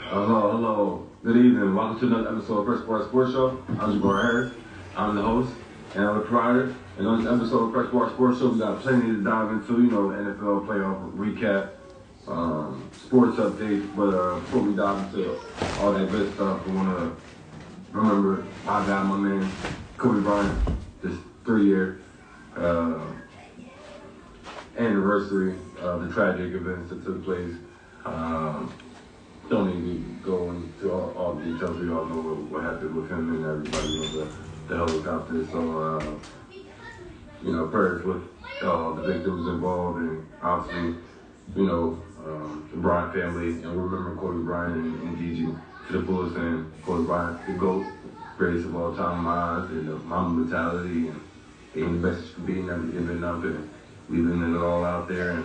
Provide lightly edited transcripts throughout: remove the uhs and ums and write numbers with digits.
Hello. Good evening. Welcome to another episode of Fresh Sports Show. I'm GigiBryant. I'm the host and I'm the provider. And on this episode of Fresh Sports Show, we got plenty to dive into. NFL playoff recap, sports updates. But before we dive into all that good stuff, I want to remember I got my man Kobe Bryant, this 3-year anniversary of the tragic events that took place. Don't need to go into all the details. We all know what happened with him and everybody, the helicopter. So, prayers with the victims involved, and obviously, the Bryant family, and we remember Kobe Bryant and Gigi to the fullest, and Kobe Bryant, the GOAT, greatest of all time in my eyes, and the Mamba mentality, and being the best you can be, never giving up, and leaving it all out there, and,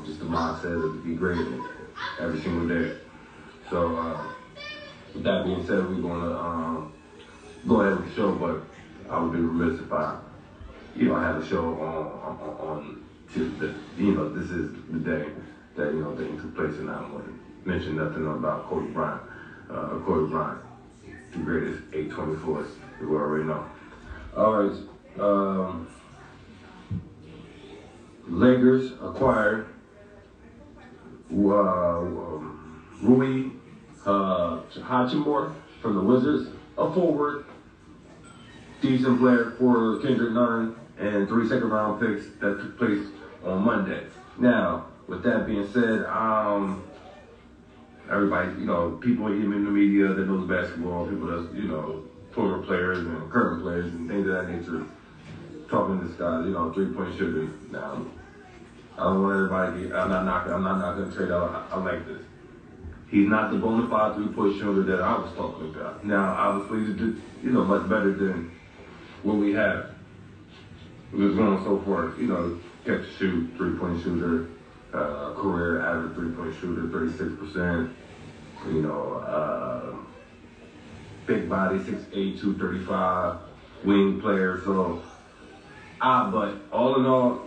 just the mindset of to be great every single day. So, with that being said, we're going to go ahead with the show, but I would be remiss if I, had a show on this is the day that, things took place, and I don't want to mention nothing about Kobe Bryant. Kobe Bryant, the greatest 824, we already know. All right, Lakers acquired Rui Hachimura from the Wizards, a forward, decent player for Kendrick Nunn, and 3 second-round picks that took place on Monday. Now, with that being said, everybody, people even in the media that knows basketball, people that's, former players and current players and things of that nature, talking to this guy, 3-point shooter. Now, I don't want everybody. I'm not knocking trade out. I like this. He's not the bona fide 3-point shooter that I was talking about. Now, obviously, he's much better than what we have. We're going so far. Catch and shoot, 3-point shooter, career average 3-point shooter, 36%. Big body, 6'8", 235, wing player. So, but all in all,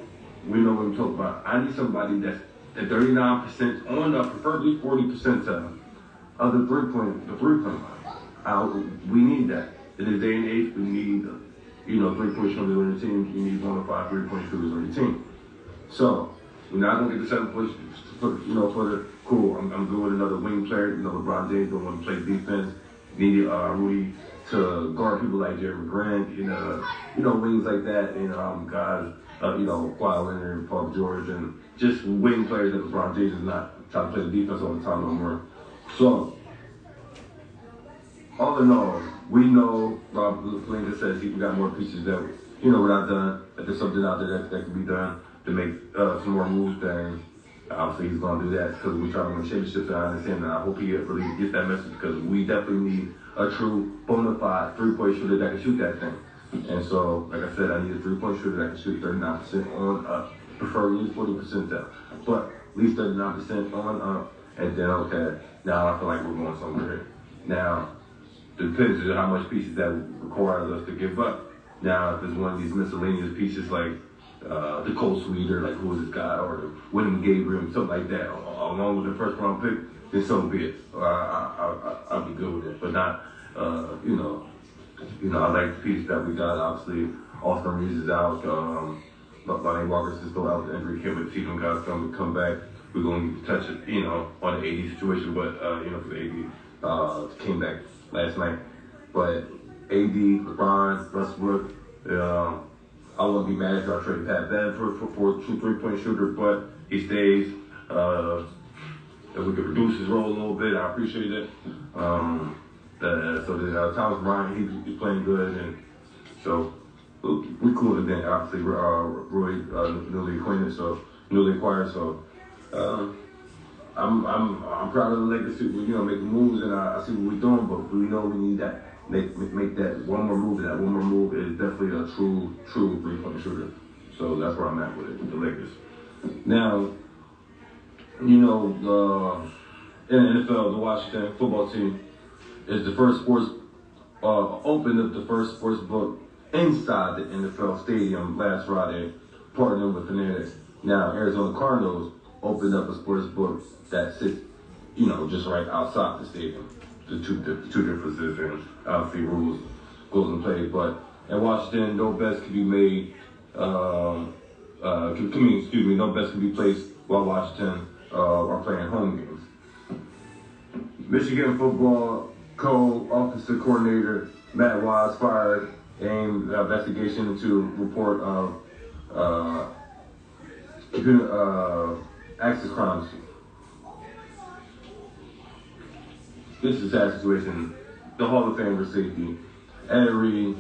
we know what I'm talking about. I need somebody that's at 39% on up, preferably 40% of the three-point line. We need that. In this day and age, we need, 3-point shooters on your team. You need 1 to 5 3-point shooters on your team. So, we're not going to get the 7-point, for the cool. I'm good with another wing player. LeBron James don't want to play defense. Need Rudy to guard people like Jeremy Grant, wings like that, guys, Kawhi Leonard, Paul George, and just wing players that LeBron James is not trying to play the defense all the time no more. So, all in all, we know Rob Lincoln says he got more pieces that, we're not done, that there's something out there that can be done to make some more moves there. Obviously, he's going to do that because we're trying to win championships, and I understand that. I hope he really gets that message because we definitely need a true bona fide 3-point shooter that can shoot that thing. And so, like I said, I need a 3-point shooter that can shoot 39% on up, preferably 40% down, but at least 39% on up, and then, okay, now I feel like we're going somewhere here. Now, it depends on how much pieces that requires us to give up. Now, if it's one of these miscellaneous pieces like the Cole Sweeter, like who is this guy, or the William Gabriel, something like that, along with the first-round pick, then so be it. I'll be good with it, but not, I like the piece that we got. Obviously, Austin Reeves is out. Lonnie Walker's still out with injury. Can't wait to see them guys come back. We're going to touch it, on the AD situation, but, for the AD came back last night. But AD, LeBron, Westbrook, I wouldn't be mad if I trade Pat Bev for a 3-point shooter, but he stays. If we could reduce his role a little bit, I appreciate it. Thomas Bryant, he's playing good, and so we cool with that. Obviously, Roy newly acquired. So I'm proud of the Lakers to make moves, and I see what we're doing, but we know we need that. Make that one more move. That one more move is definitely a true 3-point shooter. So that's where I'm at with it, with the Lakers. Now, in the NFL, the Washington football team is the first opened up the first sports book inside the NFL stadium last Friday, partnering with Fanatics. Now, Arizona Cardinals opened up a sports book that sits just right outside the stadium. The two differences and obviously rules goes in play. But in Washington, no bets can be made. No bets can be placed while Washington are playing home games. Michigan football co-offensive coordinator Matt Wise fired in investigation into report of computer access crimes. This is a sad situation. The Hall of Fame for safety, Ed Reed,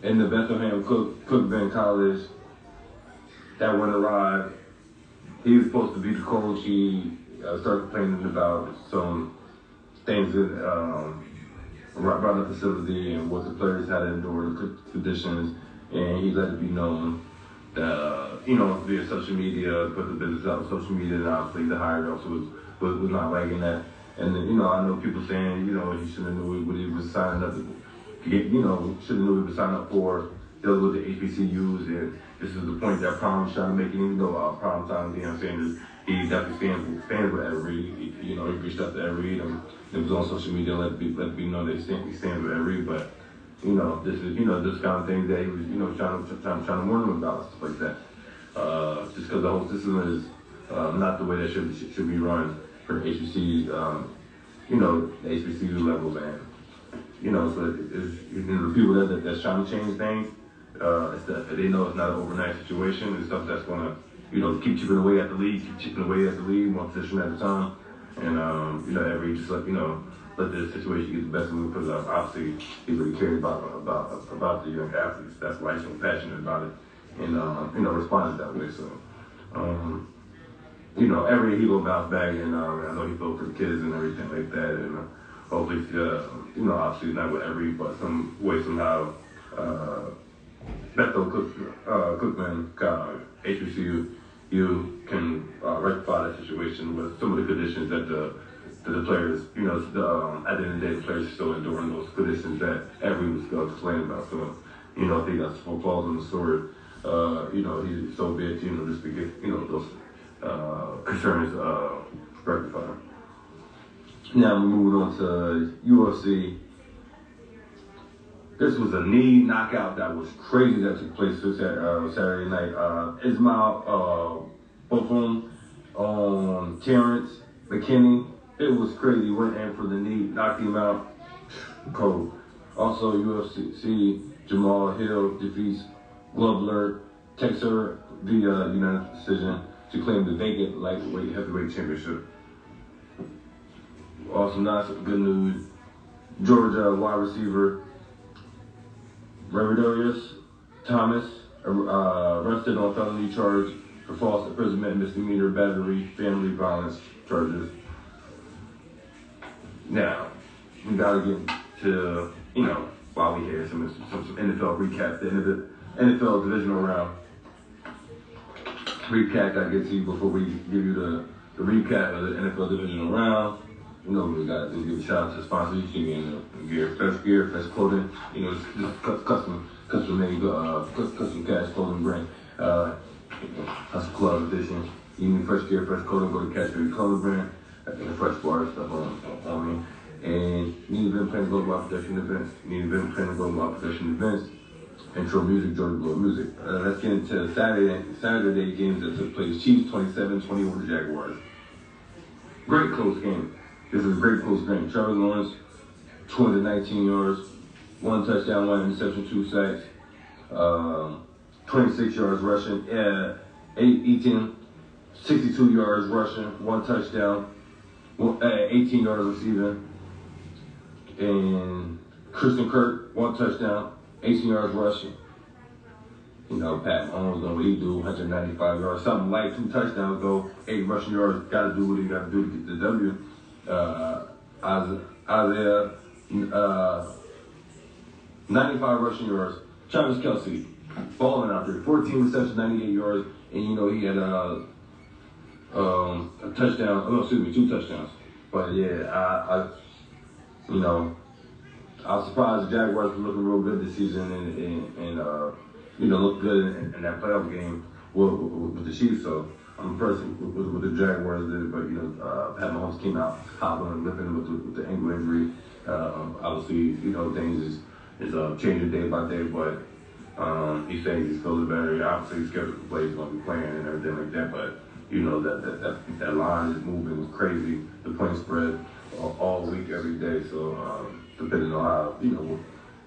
in the Bethlehem Cookman College, that went awry. He was supposed to be the coach. He started complaining about some things that around the facility and what the players had to endure, the conditions, and he let it be known that via social media, put the business out on social media, and obviously the higher ups was not liking that. And then, I know people saying, he should have knew what he was signing up to get, should have knew he was signing up for, dealing with the HBCUs, and this is the point that Prom was trying to make, even though Prom time, saying he definitely stands with Ed Reed. He reached out to Ed Reed, and it was on social media, let it be known that he stands with Ed Reed, but, this is, this kind of thing that he was, trying to warn him about, stuff like that. Just because the whole system is not the way that should be run for HBCUs, the HBCU levels, and so it's the people that's trying to change things. They know it's not an overnight situation. It's stuff that's gonna, keep chipping away at the league, one position at a time, and every just let the situation get the best of him, because obviously he really cares about the young athletes. That's why he's so passionate about it, and responded that way. So. Every he will bounce back, and I know he felt for the kids and everything like that, and hopefully, obviously not with every, but some way somehow, Bethel Cookman HBCU, you can rectify that situation with some of the conditions that the players, at the end of the day, the players are still enduring those conditions that every was complaining about. So, if he got some flaws in the sword, he's so big, just to get, those concerns rectified. Now we're moving on to UFC. This was a knee knockout that was crazy that took place this Saturday night. Ismail Botham on Terrence McKinney. It was crazy. Went in for the knee, knocked him out. Cold. Also, UFC Jamal Hill defeats Glover Texer via unanimous decision to claim the vacant lightweight heavyweight championship. Also, not good news. Georgia wide receiver Reverdarius Thomas arrested on felony charge for false imprisonment, misdemeanor battery, family violence charges. Now, we gotta get to, while we here, some NFL recap, the NFL divisional round. Recap I get to you before we give you the recap of the NFL divisional round. We got to give a shout out to sponsors. You can get gear, fresh clothing. It's custom made, custom cash clothing brand. Hustle Club edition. You need fresh gear, fresh clothing. Go to Cash Clothing brand. The fresh bar stuff on me. And you need event planning, global production events. Intro music, Jordan Blow music. Let's get into Saturday games that took place. Chiefs 27-20 over the Jaguars. Great close game. This is a great close game. Trevor Lawrence, 219 yards, 1 touchdown, 1 interception, 2 sacks, 26 yards rushing, 62 yards rushing, 1 touchdown, 18 yards receiving, and Christian Kirk, 1 touchdown, 18 yards rushing. Pat Mahomes doing what he do, 195 yards, something like 2 touchdowns though, 8 rushing yards. Got to do what he got to do to get the W. Isaiah, 95 rushing yards. Travis Kelce, balling out there, 14 receptions, 98 yards, and he had a touchdown. 2 touchdowns. But yeah, I was surprised the Jaguars were looking real good this season and looked good in that playoff game with the Chiefs. So I'm a person with the Jaguars did, but Pat Mahomes came out hobbling, limping with the ankle injury. Obviously, things is changing day by day, but he's saying he's feeling better. Obviously, he's scheduled to play, he's going to be playing and everything like that, but that line is moving crazy. The point spread all week, every day. So depending on how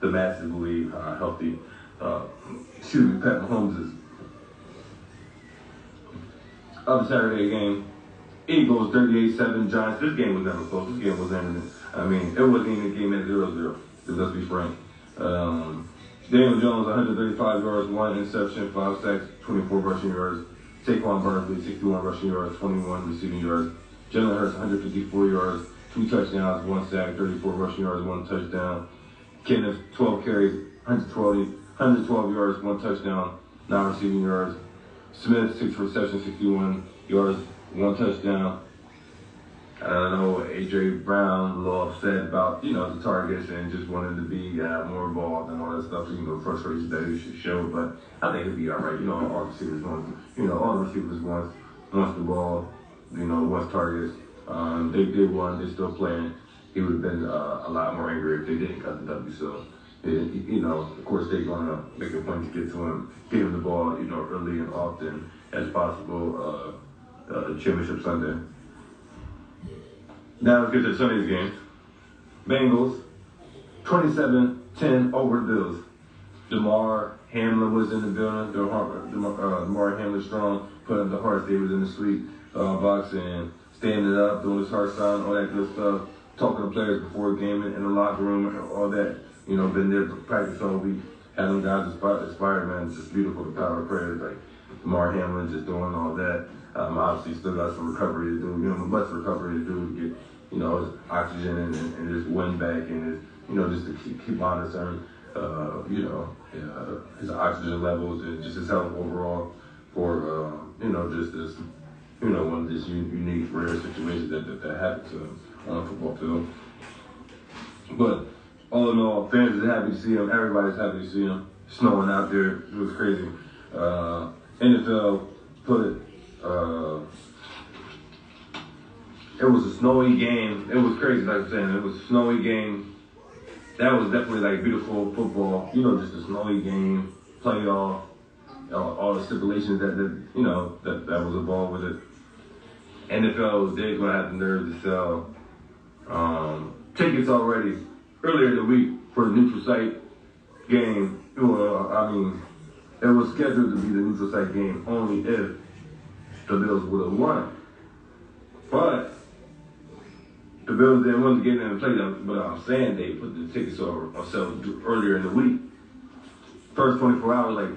the masses believe how healthy Pat Mahomes is. Other Saturday game, Eagles 38-7 Giants. This game was never close. This game was ended. I mean, it wasn't even a game at 0-0. Let's be frank. Daniel Jones 135 yards, 1 interception, 5 sacks, 24 rushing yards. Saquon Barkley 61 rushing yards, 21 receiving yards. Jalen Hurts 154 yards, 2 touchdowns, 1 sack, 34 rushing yards, 1 touchdown. Kenneth 12 carries, 112 yards, 1 touchdown, 9 receiving yards. Smith 6 receptions, 61 yards, 1 touchdown. I don't know, A.J. Brown a little upset about, the targets and just wanted to be more involved and all that stuff, frustration that he should show, but I think he'll be all right. All the receivers want the ball, wants targets. They won, they're still playing. He would have been a lot more angry if they didn't cut the W, so, of course they're going to make a point to get to him, get him the ball, early and often as possible, Championship Sunday. Now let's get to Sunday's game. Bengals, 27-10 over the Bills. Damar Hamlin was in the building. Damar Hamlin strong, put up the hearts. They was in the sweet box and standing up, doing his heart sign, all that good stuff. Talking to players before the game in the locker room and all that. Been there to practice all week. Having guys inspired, man. It's just beautiful, the power of prayer. Like Damar Hamlin just doing all that. Obviously still got some recovery to do, much recovery to do to get, his oxygen and his wind back and his, just to keep monitoring, his oxygen levels and just his health overall for, just this, one of these unique, rare situations that happens to him on a football field. But all in all, fans are happy to see him. Everybody's happy to see him. Snowing out there, it was crazy. NFL put it. It was a snowy game. It was crazy, like I'm saying. It was a snowy game. That was definitely like beautiful football. Just a snowy game, playoff, all the stipulations that was involved with it. NFL, they're gonna have the nerve to sell tickets already earlier in the week for the neutral site game. Well, it was scheduled to be the neutral site game only if the Bills would have won. But the Bills didn't want to get in and play them, but I'm saying they put the tickets on sale earlier in the week. First 24 hours, like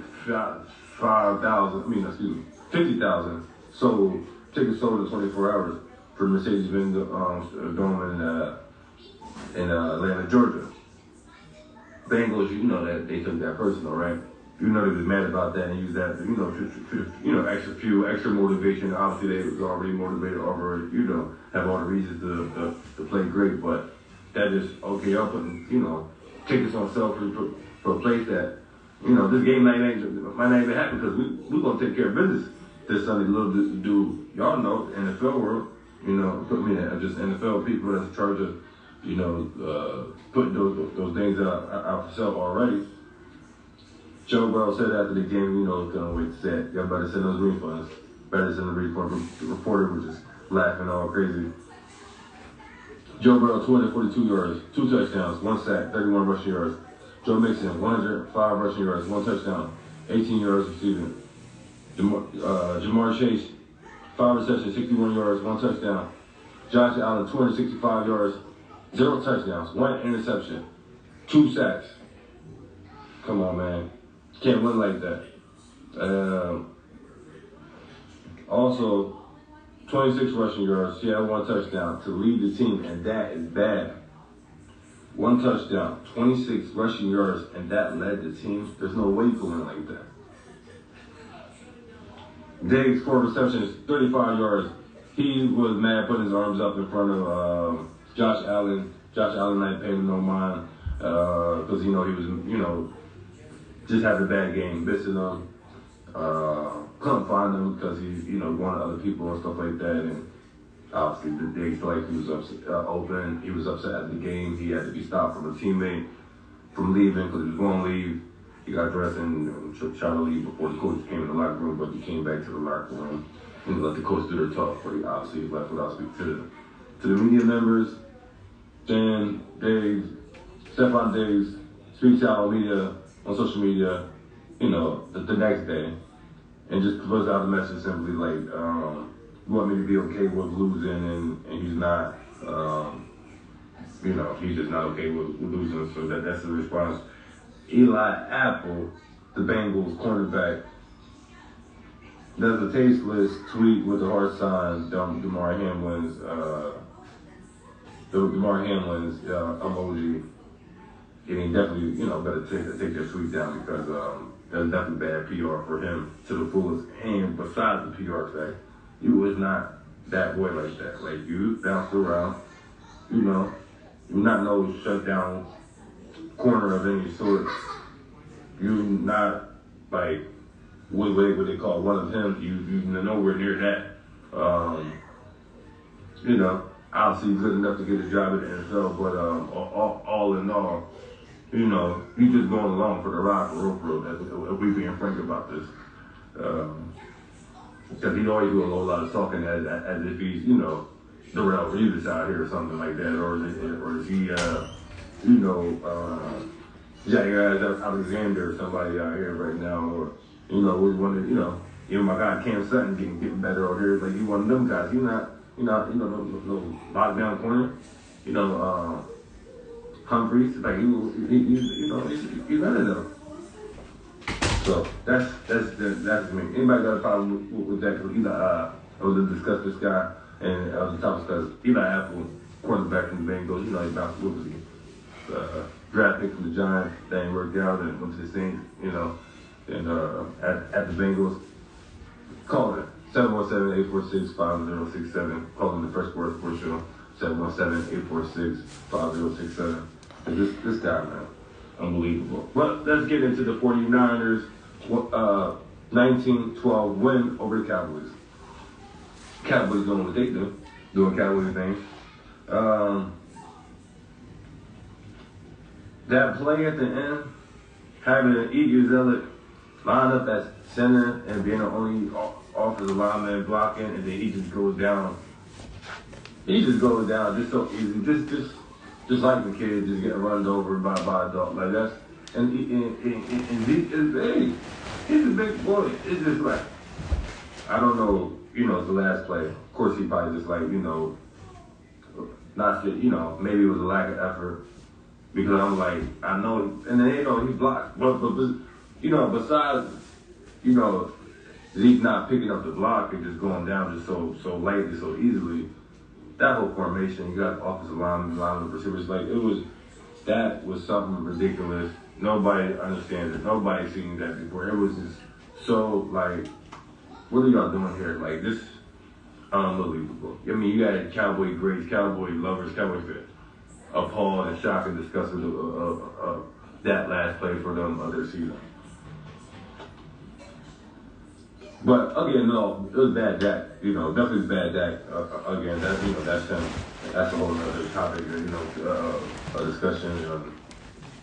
50,000 sold. Tickets sold in 24 hours for Mercedes-Benz Dome in Atlanta, Georgia. Bengals, that they took that personal, right? They was mad about that and used that, extra fuel, extra motivation. Obviously, they was already motivated, already, have all the reasons to play great. But that just, okay, y'all putting, tickets on sale for a place that, this game might not even happen because we're going to take care of business this Sunday. Little do y'all know, the NFL world, just NFL people that's in charge of, putting those things out for sale already. Joe Burrow said after the game, couldn't wait to say it. Y'all better send those refunds. Better send the refund. The reporter was just laughing all crazy. Joe Burrow, 242 yards, 2 touchdowns, 1 sack, 31 rushing yards. Joe Mixon, 105 rushing yards, 1 touchdown, 18 yards receiving. Jamar Chase, 5 receptions, 61 yards, 1 touchdown. Josh Allen, 265 yards, 0 touchdowns, 1 interception, 2 sacks. Come on, man. Can't win like that. Also, 26 rushing yards. He had 1 touchdown to lead the team, and that is bad. 1 touchdown, 26 rushing yards, and that led the team. There's no way you can win like that. Diggs, 4 receptions, 35 yards. He was mad, putting his arms up in front of Josh Allen. Josh Allen ain't paying him no mind because, he was, just having a bad game, missing them. couldn't find him because he, wanted other people and stuff like that. And obviously, they felt like he was upset, open. He was upset at the game. He had to be stopped from a teammate from leaving because he was going to leave. He got dressed and tried to leave before the coach came in the locker room, but he came back to the locker room and let the coach do their talk. But he obviously left without speaking to the media members. Dan, Dave, Stephon Diggs speaks out on social media, the next day, and just puts out a message simply like, you want me to be okay with losing, and he's not, he's just not okay with losing. So that's the response. Eli Apple, the Bengals cornerback, does a tasteless tweet with the heart sign, Damar Hamlin's emoji. And he definitely, better take that tweet down because that's definitely bad PR for him to the fullest. And besides the PR fact, you was not that boy like that. Like, you bounced around, you're not no shutdown corner of any sort. You're not like what they call one of him. You're nowhere near that. Obviously good enough to get a job at the NFL, but all in all, you just going along for the ride for real. If we being frank about this, because he always doing a whole lot of talking as if he's Darrell Reeves out here or something like that, or is he Jair Alexander or somebody out here right now, or we want to even my guy Cam Sutton getting better over here. Like, he one of them guys. He's not no lockdown corner. Humphreys, like he's none of them. So that's me. Anybody got a problem with that? Because I was to discuss this guy and the topic because Eli Apple, quarterback from the Bengals, he bounced with the draft pick from the Giants. That ain't worked out and went to the Saints, and at the Bengals. Call it 717-846-5067. Call in the First Word Sports Show, 717-846-5067. This guy, man, unbelievable. But let's get into the 49ers 19-12 win over the Cowboys. Cowboys doing what they do, doing Cowboys things. That play at the end, having an Iggy Zealot line up at center and being the only offensive lineman blocking, and then he just goes down. He just goes down just so easy, just like the kid just getting run over by a dog. Like that's and he's a big boy. It's just like, I don't know, it's the last play. Of course he probably just like, not that, maybe it was a lack of effort. Because I'm like, I know, and then he blocked. But besides, Zeke not picking up the block and just going down just so lightly, so easily, that whole formation, you got offensive linemen, receivers, like that was something ridiculous. Nobody understands it. Nobody seen that before. It was just so like, what are y'all doing here? Like, this unbelievable. I mean, you had Cowboy greats, Cowboy lovers, Cowboy fans appalled and shocked and disgusted of that last play for them of their season. But again, no, it was bad Dak. Definitely bad Dak. Again, that's him. That's a whole other topic. A discussion.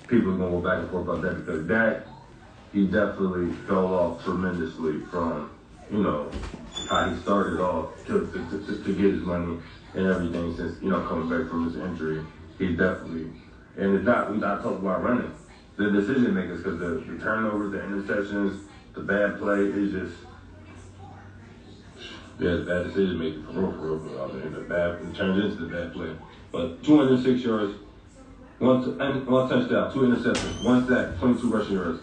People are gonna go back and forth about that because Dak, he definitely fell off tremendously from how he started off to get his money and everything since coming back from his injury. He definitely, and we're not talking about running. The decision makers, because the turnovers, the interceptions, the bad play is just, bad decision making for real. It turns into the bad play. But 206 yards, one touchdown, 2 interceptions, 1 sack, 22 rushing yards.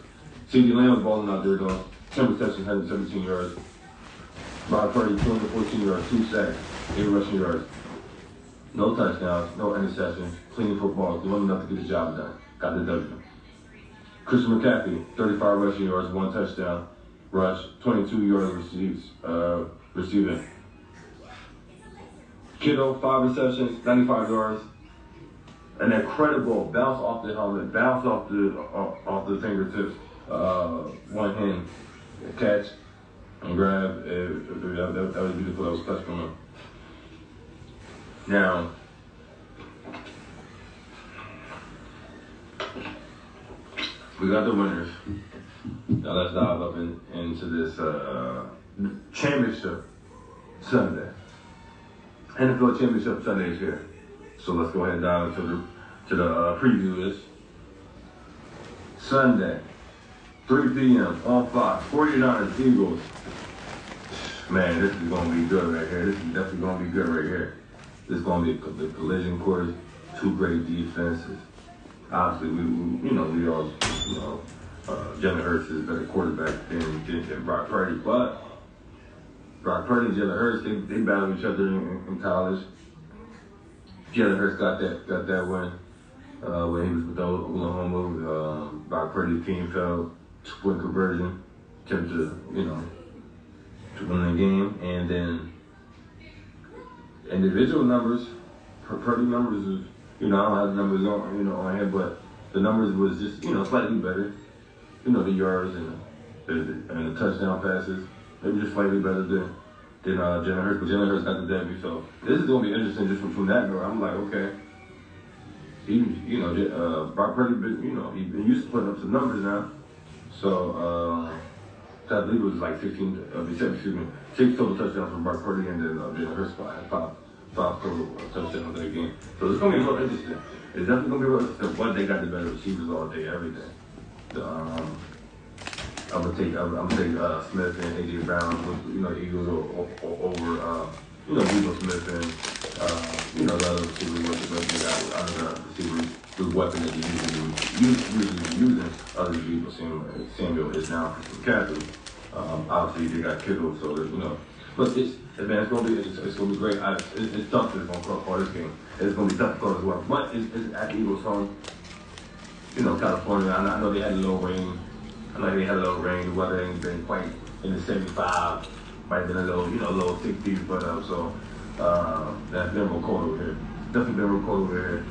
CeeDee Lamb was balling out there though, 10 receptions, 117 yards. Brock Purdy, 214 yards, 2 sacks, 8 rushing yards. No touchdowns, no interceptions, clean football, doing enough to get the job done. Got the W. Christian McCaffrey, 35 rushing yards, 1 touchdown, rush, 22 yards receiving. Kittle, 5 receptions, 95 yards. An incredible bounce off the helmet, bounce off the fingertips, one hand catch. and grab. That was beautiful. That was clutch from him. Now, we got the winners. Now let's dive up into this championship Sunday. NFL Championship Sunday is here. So let's go ahead and dive into the preview this. Sunday, 3 p.m. on Fox, 49ers, Eagles. Man, this is going to be good right here. This is definitely going to be good right here. This is going to be a collision course, two great defenses. Obviously, we all, Jalen Hurts is a better quarterback than Brock Purdy, but Brock Purdy and Jalen Hurts, they battled each other in college. Jalen Hurts got that win when he was with Oklahoma. Brock Purdy's team fell, 2-point conversion, attempted to win the game, and then individual numbers, Purdy numbers is, I don't have the numbers on here, but the numbers was just, slightly better. The yards and the touchdown passes, they were just slightly better than Jalen Hurts, but Jalen Hurts got the W. So this is gonna be interesting just from that note. I'm like, okay, Brock Purdy, he's been used to putting up some numbers now. So I believe it was like 6 total touchdowns from Brock Purdy, and then Jalen Hurts had five total touchdowns that game. So it's gonna be real interesting. It's definitely gonna be real interesting. But they got the better receivers all day, every day. I'm gonna take Smith and AJ Brown with Eagles over Eagle Smith and the other receivers the weapon that you usually using other people. Samuel is now from Catherine. Obviously they got Kittle, so but it's gonna be great. It's tough to call this game. It's gonna be tough to call as well. But it's at Eagles home. California. I know they had a low rain. The weather ain't been quite in the 75. Might have been a little, low 60s, but that's been real cold over here. Definitely been real cold over here.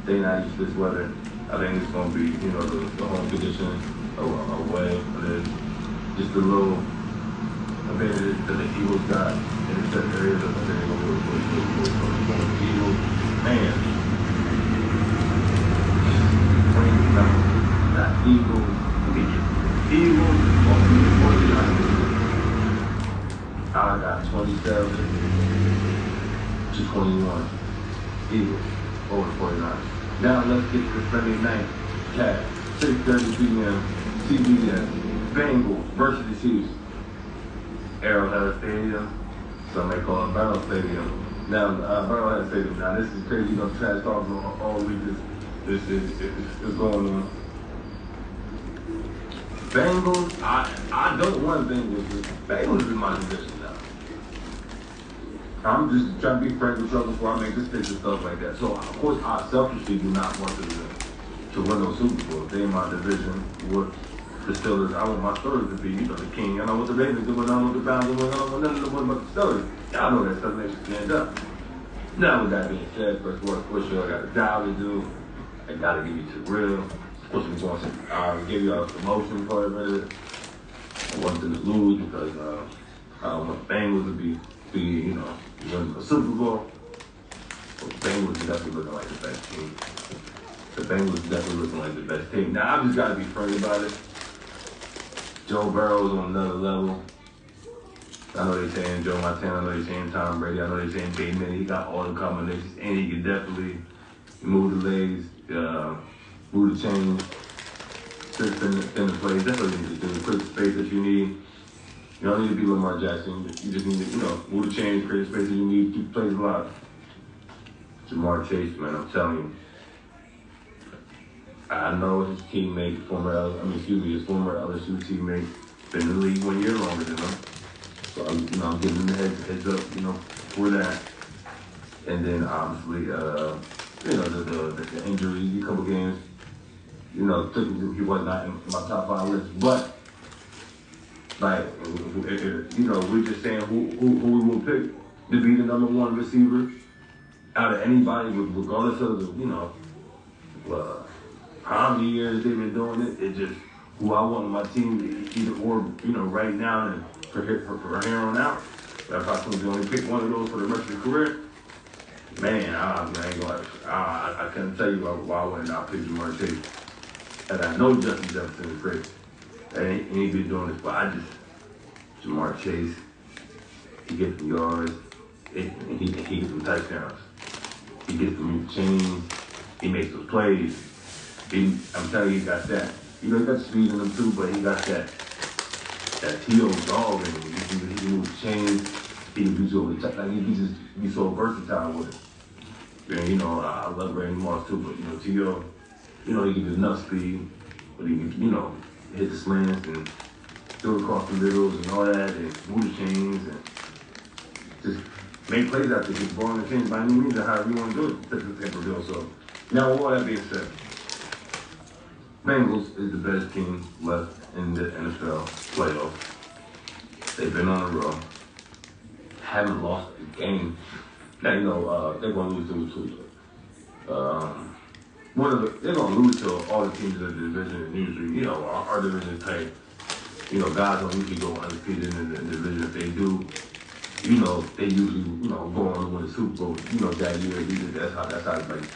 They not used to this weather. I think it's gonna be, the home conditions away. Just a little advantage that the Eagles got in certain areas. I think they're gonna go with Eagles. Man. That Eagles on the 49ers. I got 27 to 21. Eagles over the 49ers. Now let's get to the Sunday night cast. 6:30 p.m. CBS. Bengals versus the Chiefs. Arrowhead Stadium. Some may call it Barrow Stadium. Now, Barrowhead Stadium. Now this is crazy. Trash talk all week. This is going on. Bengals, I don't want Bengals. Bengals is my division now. I'm just trying to be friends with trouble before I make this pitch and stuff like that. So, of course, I selfishly do not want to win those Super Bowls. They in my division with the Steelers. I want my Steelers to be, the king. And I want the Ravens to win. I want the Browns to win. I don't want nothing to win but the Steelers. Y'all know that stuff makes you stand up. Now, with that being said, first of all, of course, I got a job to do. I got to give you to real. Of course, we're going to give you a promotion for a minute. I want them to lose because I don't want the Bengals to be winning the Super Bowl. But the Bengals is definitely looking like the best team. The Bengals is definitely looking like the best team. Now, I just got to be frank about it. Joe Burrow's on another level. I know they're saying Joe Montana. I know they're saying Tom Brady. I know they're saying Bateman. He got all the combinations, and he can definitely move the legs. Move the chains, spin the plays. That's what you need to do. Create the space that you need. You don't need to be Lamar Jackson. You just need to, move the chains, create the space that you need, keep the plays alive. Jamar Chase, man, I'm telling you. I know his teammate, his former LSU teammate, been in the league 1 year longer than him. So I'm giving him the heads up, for that. And then obviously, the injury, a couple games. He was not in my top 5 list, but we're just saying who we will pick to be the number 1 receiver out of anybody, regardless of how many years they've been doing it. It just who I want on my team, either or, right now and for here on out. But if I could only pick one of those for the rest of the career, man, I ain't gonna. I couldn't tell you why I went out pick Jamar Chase. And I know Justin Jefferson is great. And he been doing this, but Jamar Chase, he gets some yards, and he gets some touchdowns. He gets some chains, he makes those plays. I'm telling you, he got that. He got speed in him too, but he got that T.O. dog in him. He can move the chains, he can do so, like he just be so versatile with it. And I love Randy Moss too, but T.O., he can do enough speed, but he can, hit the slants and throw across the middles and all that, and move the chains and just make plays out there. Get the ball in the chains by any means, or however you want to do it. That's the type of deal. So, now with all that being said, Bengals is the best team left in the NFL playoffs. They've been on a roll. Haven't lost a game. Now, they're going to lose to they're going to lose to all the teams in the division, and usually, our division is tight. Guys don't usually go undefeated in the division. If they do, they usually, go on to win the Super Bowl. That year, that's how like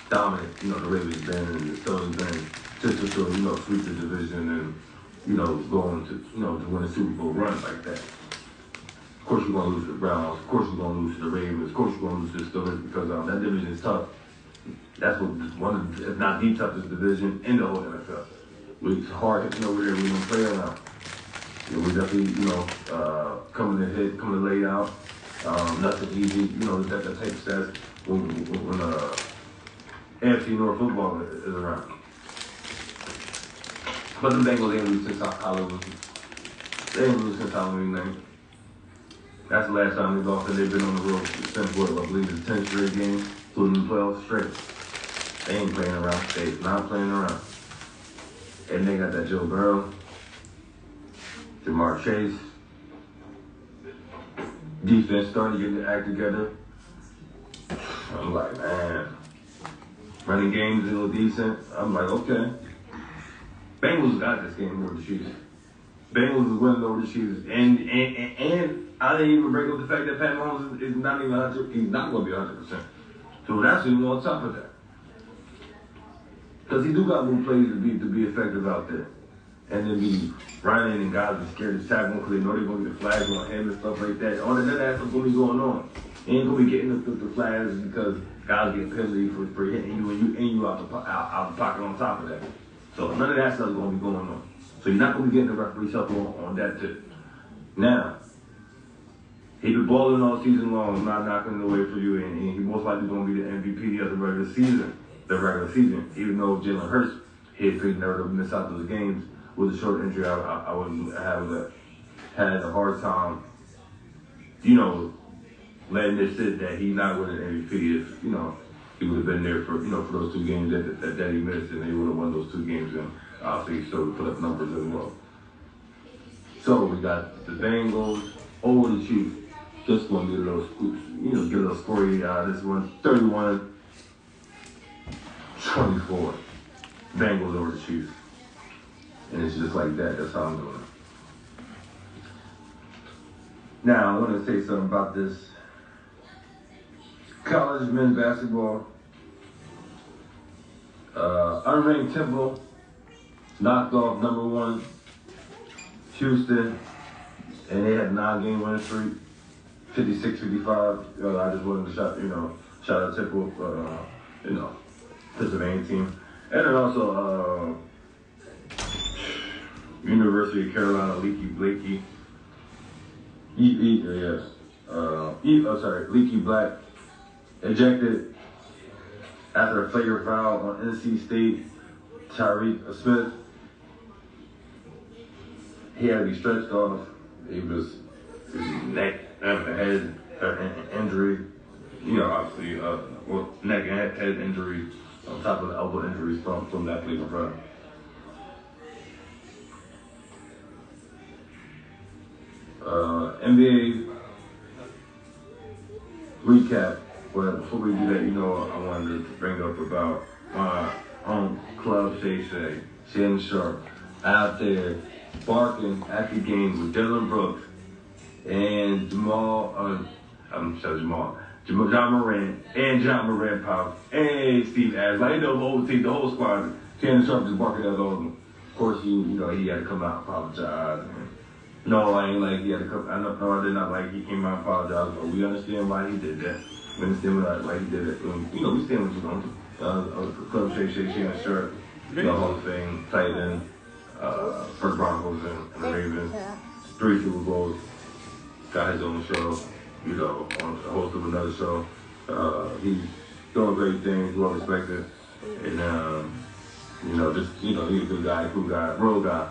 dominant, the Ravens been and the Steelers been just to sweep the division and, go on to, to win a Super Bowl run like that. Of course, you're going to lose to the Browns. Of course, you're going to lose to the Ravens. Of course, you're going to lose to the Steelers because that division is tough. That's one of the, if not the toughest division in the whole NFL. It's hard hitting over there. We don't play around. We definitely, coming to lay out. Nothing easy. That type of stats when AFC North football is around. But the Bengals ain't lose since Halloween. They ain't lose since Halloween night. That's the last time they've lost, and they've been on the road since I believe it's 10 straight games, including 12 straight. They ain't playing around. They're not playing around. And they got that Joe Burrow, Jamar Chase. Defense starting to get their act together. I'm like, man. Running games a little decent. I'm like, okay. Bengals got this game over the Chiefs. Bengals is winning over the Chiefs. And I didn't even bring up the fact that Pat Mahomes is not even 100%. He's not going to be 100%. So that's even on top of that. Because he do got more plays to be effective out there. And then be running and guys be scared to tackle him because they know they're going to get flags on him and stuff like that. All that stuff's going to be going on. He ain't going to be getting the flags because guys get penalty for hitting you and you out the pocket on top of that. So none of that stuff is going to be going on. So you're not going to be getting the referee's help on that tip. Now, he been balling all season long. I'm not knocking it away for you, and he most likely going to be the MVP of the regular season. Even though Jalen Hurts, he never missed out those games with a short injury, I wouldn't have had a hard time, letting it sit that he's not winning MVP if, he would have been there for those two games that he missed, and they would have won those two games, and obviously still put up numbers as well. So we got the Bengals over the Chiefs. Just going to get a little scory out of this one. 31-24. Bengals over the Chiefs. And it's just like that. That's how I'm doing it. Now, I want to say something about this college men's basketball. Unranked Temple knocked off number 1 Houston, and they had a 9-game winning streak, 56-55. I just wanted to shout out Temple, Pennsylvania team, and then also University of Carolina, Leaky Black ejected after a flagrant foul on NC State Tyreek Smith. He had to be stretched off. He was his neck and head injury. Obviously, neck and head injury on top of the elbow injuries from that flagrant foul. NBA recap. But before we do that, I wanted to bring up about my own club, Shay Shannon Sharp. out there barking at the game with Dylan Brooks and John Morant and John Morant Pops and Steve Adams. Like, the whole team, the whole squad. Shannon Sharp just barking at all of them. Of course, he had to come out and apologize. No, I ain't like he had to come. I did not like he came out and apologized. But we understand why he did that. We understand why he did it. We stand with you, Club Shannon Sharp, Hall of Fame, tight end, for Broncos and the Ravens, 3 Super Bowls, got his own show, on the host of another show. He's doing great things, well respected, and he's a good guy, cool guy, real guy,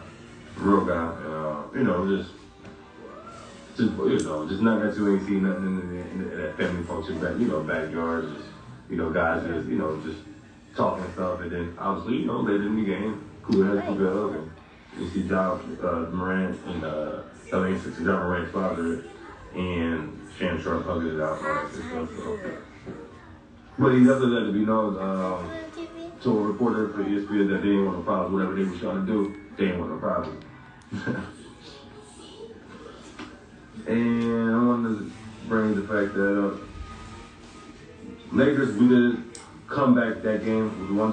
just nothing that you ain't seen nothing in that family function, backyard, guys just talking and stuff, and then obviously, later in the game, cool heads prevailed, and you see John Morant and John Morant's father and Shannon Sharp hugging it out and all that good stuff. So. But he definitely let it be known to a reporter for ESPN that they didn't want no problems. Whatever they were trying to do, they didn't want no problems. And I wanted to bring the fact that Lakers, we did come back that game. We won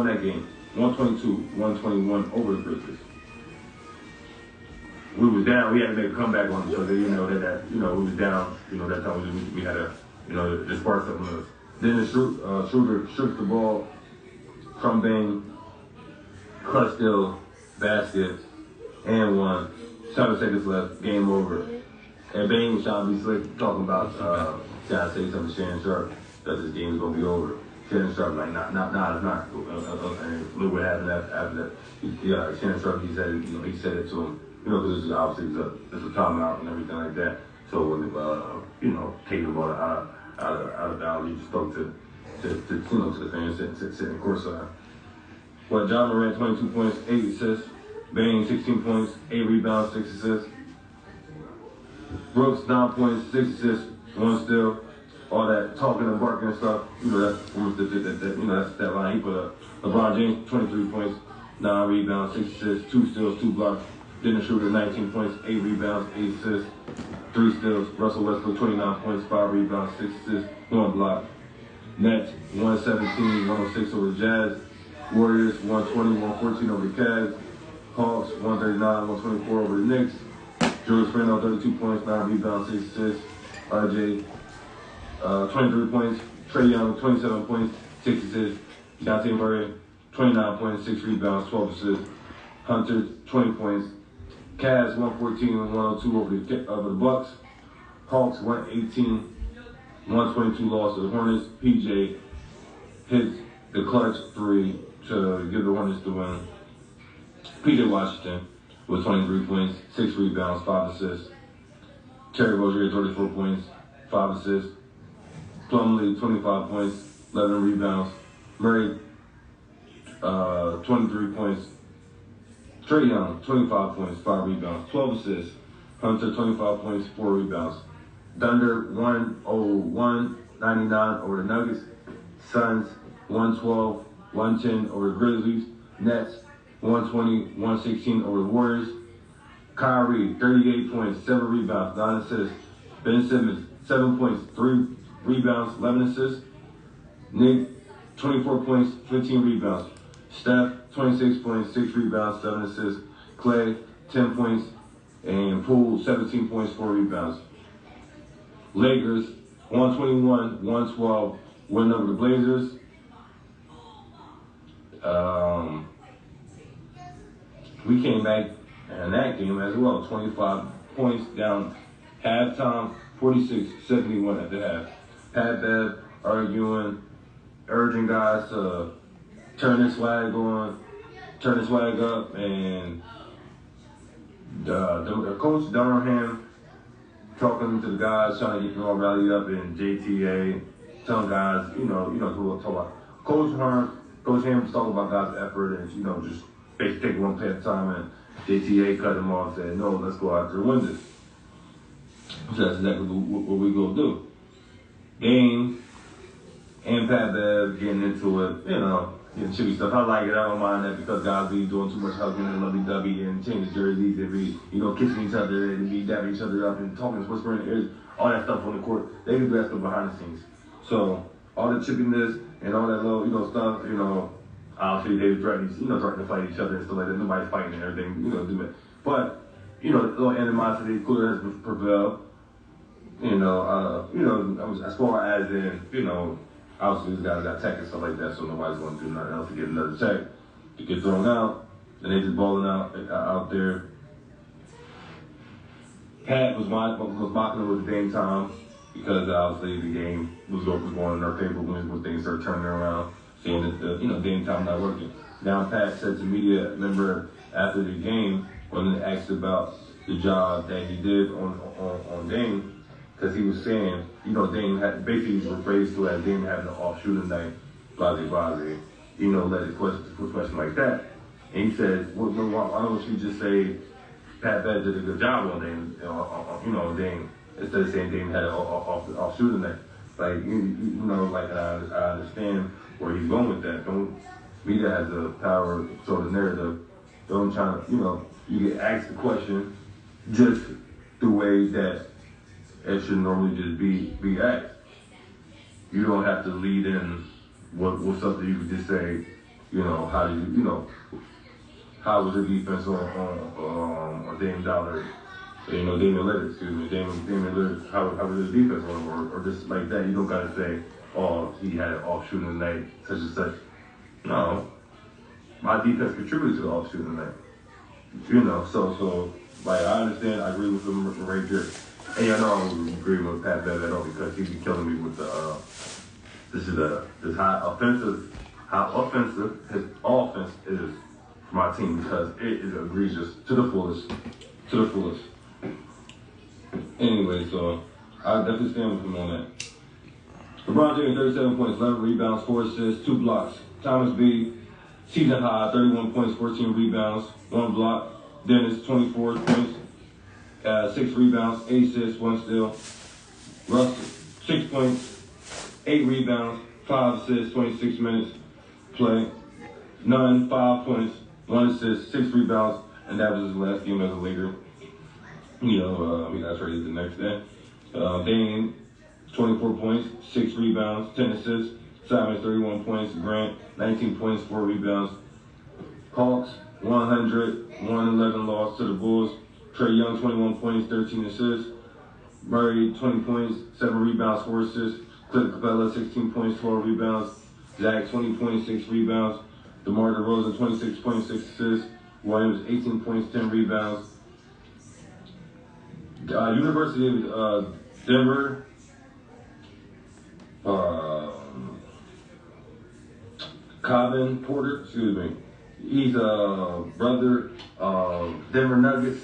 that game, 122-121 over the Grizzlies. We was down. We had to make a comeback on it, so that we was down. That time we had to spark something else. Then the shooter shoots the ball from Bane, clutch steal, basket, and 1. 7 seconds left, game over. And Bane was trying to be slick, talking about trying to say something to Shannon Sharp that this game is gonna be over. Shannon Sharp like, nah, it's not. And look what happened after that. Shannon Sharp, he said it to him. Because it's obviously it's a timeout and everything like that. So when taking the ball out of bounds, he just spoke to the fans sitting courtside. But John Morant, 22 points, 8 assists. Bane, 16 points, 8 rebounds, 6 assists. Brooks, 9 points, 6 assists, 1 steal. All that talking and barking and stuff. That's that line he put up. LeBron James, 23 points, 9 rebounds, 6 assists, 2 steals, 2 blocks. Dennis Schroeder, 19 points, 8 rebounds, 8 assists, 3 steals. Russell Westbrook, 29 points, 5 rebounds, 6 assists, 1 block. Nets, 117-106 over the Jazz. Warriors, 120-114 over the Cavs. Hawks, 139-124 over the Knicks. Julius Randle, 32 points, 9 rebounds, 6 assists. RJ, 23 points. Trae Young, 27 points, 6 assists. Dejounte Murray, 29 points, 6 rebounds, 12 assists. Hunter, 20 points. Cavs, 114-102 over the Bucks. Hawks, 118-122 loss to the Hornets. PJ hits the clutch 3 to give the Hornets the win. PJ Washington with 23 points, 6 rebounds, 5 assists. Terry Rozier, 34 points, 5 assists. Plumlee, 25 points, 11 rebounds. Murray, 23 points. Trae Young, 25 points, 5 rebounds, 12 assists. Hunter, 25 points, 4 rebounds. Thunder, 101-99 over the Nuggets. Suns, 112-110 over the Grizzlies. Nets, 120-116 over the Warriors. Kyrie, 38 points, 7 rebounds, 9 assists. Ben Simmons, 7 points, 3 rebounds, 11 assists. Nick, 24 points, 15 rebounds. Steph, 26 points, 6 rebounds, 7 assists. Clay, 10 points, and Poole, 17 points, 4 rebounds. Lakers, 121-112, win over the Blazers. We came back in that game as well, 25 points down halftime, 46-71 at the half. Pat Bev arguing, urging guys to turn their swag up, and the coach Durham talking to the guys, trying to get them all rallied up, and JTA telling guys, talk about Coach Ham was talking about guys' effort, and just basically take one play at a time, and JTA cut him off, and said, no, let's go out there and win this. So that's exactly what we gonna do. Game and Pat Bev getting into it, Yeah, chippy stuff. I like it. I don't mind that because guys be doing too much hugging and lovey-dovey and changing jerseys and be, kissing each other and be dabbing each other up and talking, whispering in their ears, all that stuff on the court. They do that stuff behind the scenes. So all the chippiness and all that little, stuff, obviously they threatening, threatening to fight each other and stuff like that. Nobody's fighting and everything, do it. But, little animosity clearly has prevailed. As far as in, obviously these guys got tech and stuff like that, so nobody's going to do nothing else to get another tech to get thrown out. And they just balling out there. Pat was mocking him with the game time because obviously the game was going in our favor when things started turning around, saying that the game time not working. Now Pat said to media member after the game when they asked about the job that he did on Dame. Because he was saying, Dame had basically referred to as Dame having an off shooting night, blase, let it question like that. And he said, well, why don't you just say Pat Bev did a good job on Dame, Dame, instead of saying Dame had an off shooting night. Like, I understand where he's going with that. Media has the power to show the narrative. Don't try to, you get asked the question just the way that it should normally just be asked. You don't have to lead in what something you could just say, how was the defense on Dame Dollar, Damian Lillard, Damian Lillard, how was his defense on him, or just like that. You don't gotta say, oh, he had an off shooting night, such and such. No, my defense contributed to the off shooting night. So like I understand, I agree with him right there. And I don't agree with Pat Bev at all because he be killing me with how offensive his offense is for my team because it is egregious to the fullest. Anyway, so I definitely stand with him on that. LeBron James 37 points, 11 rebounds, 4 assists, 2 blocks. Thomas B, season high, 31 points, 14 rebounds, 1 block. Dennis 24 points. 6 rebounds, 8 assists, 1 steal. Russell, 6 points, 8 rebounds, 5 assists, 26 minutes play. Nunn, 5 points, 1 assist, 6 rebounds, and that was his last game as a Laker. We got traded the next day. Dame, 24 points, 6 rebounds, 10 assists. Simons, 31 points. Grant, 19 points, 4 rebounds. Hawks, 100, 111 loss to the Bulls. Trae Young, 21 points, 13 assists. Murray, 20 points, 7 rebounds, 4 assists. Clint Capella, 16 points, 12 rebounds. Zach, 20 points, 6 rebounds. DeMar DeRozan, 26 points, 6 assists. Williams, 18 points, 10 rebounds. University of Denver, Cobbin Porter, he's a brother of Denver Nuggets.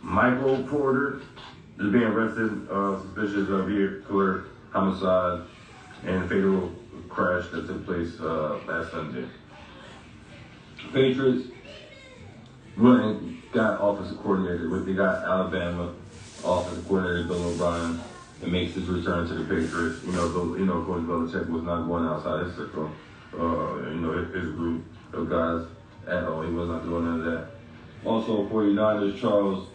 Michael Porter is being arrested, suspicious of vehicular homicide and fatal crash that took place last Sunday. Patriots got offensive coordinator. They got Alabama offensive coordinator Bill O'Brien and makes his return to the Patriots. Coach Belichick was not going outside his circle. His group of guys at all. He was not doing none of that. Also, 49ers Charles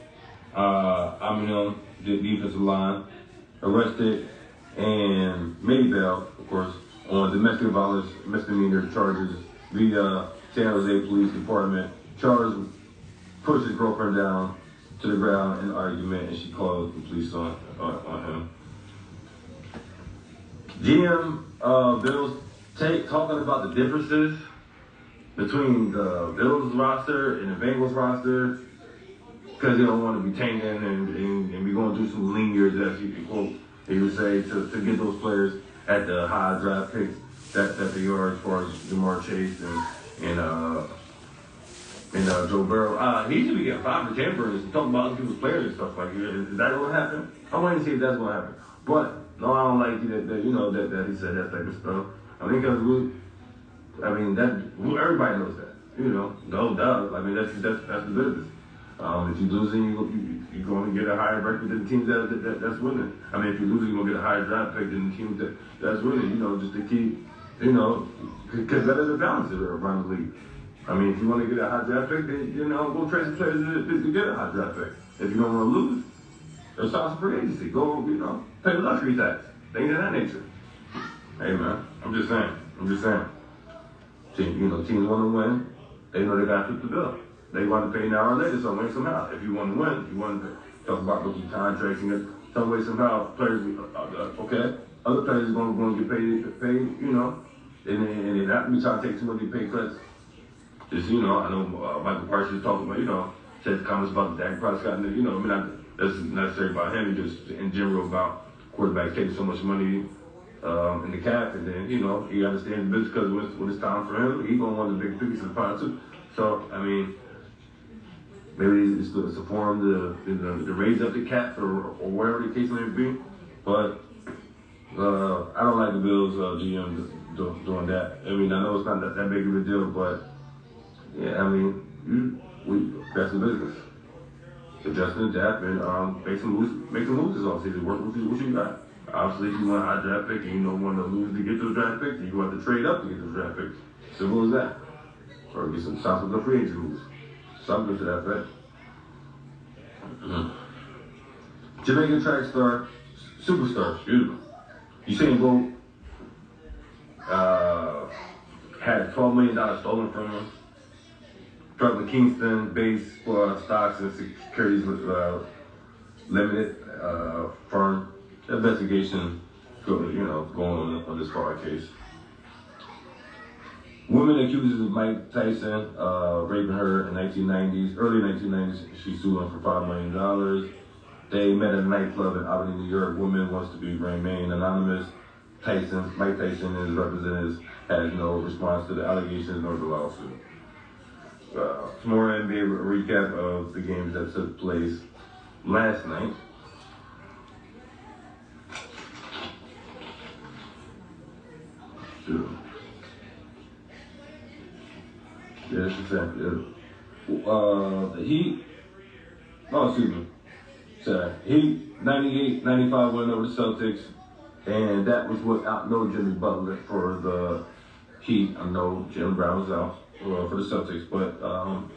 Aminon, the defensive line, arrested, and Maybell, of course, on domestic violence misdemeanor charges via San Jose Police Department. Charles pushed his girlfriend down to the ground in an argument, and she called the police on him. GM Bills talking about the differences between the Bills roster and the Bengals roster because they don't want to be tanking and be going through some lean years, as you quote, he would say, to get those players at the high draft picks that they are as far as Jamar Chase and Joe Burrow. He should be getting 5 or 10 burgers and talking about other people's players and stuff like that. Is that going to happen? I want to see if that's going to happen. But no, I don't like that he said that type of stuff. That everybody knows that. No doubt. That's the business. If you're losing, you're going to get a higher record than the teams that's winning. If you're losing, you're going to get a higher draft pick than the teams that's winning. Just to keep You know, because that is a balance around the league. I mean, if you want to get a high draft pick, then, go trade some players to get a high draft pick. If you don't want to lose, there's some free agency. Go, pay the luxury tax. Things of that nature. Hey, man, I'm just saying. Teams want to win. They know they got to fit the bill. They want to pay now or later, some way, somehow. If you want to win, you want to talk about rookie contracts and some way, somehow, players, okay, other players are going to get paid, and they're not going to be trying to take too many pay cuts. Just, I know Michael Parsons talking about, said comments about the Dak Prescott, and, that's not necessarily about him, just in general about quarterbacks taking so much money in the cap, and then, he understands the business because when it's time for him, he's going to want the big pieces of the pie too. So, I mean, maybe it's a form to raise up the cap or whatever the case may be. But I don't like the Bills GM doing that. I mean, I know it's not that big of a deal, but yeah, I mean, that's the business. Adjust and adapt and make some moves this offseason. Work with what you got. Obviously, if you want a high draft pick and you don't want to lose to get to the draft pick, then you have to trade up to get to the draft pick. Simple as that. Or get some shots with the free agent moves. Something to that effect. Jamaican track star, superstar, Usain Bolt had $12 million stolen from him. From the Kingston based stocks and securities limited firm. Investigation going on this fraud case. Woman accuses of Mike Tyson raping her in early 1990s. She sued him for $5 million. They met at a nightclub in Albany, New York. Woman wants to remain anonymous. Mike Tyson and his representatives has no response to the allegations nor the lawsuit. Some more NBA recap of the games that took place last night. Yes, exactly. The Heat, Heat 98-95 win over the Celtics, and that was without no Jimmy Butler for the Heat. I know Jim Brown was out for the Celtics, but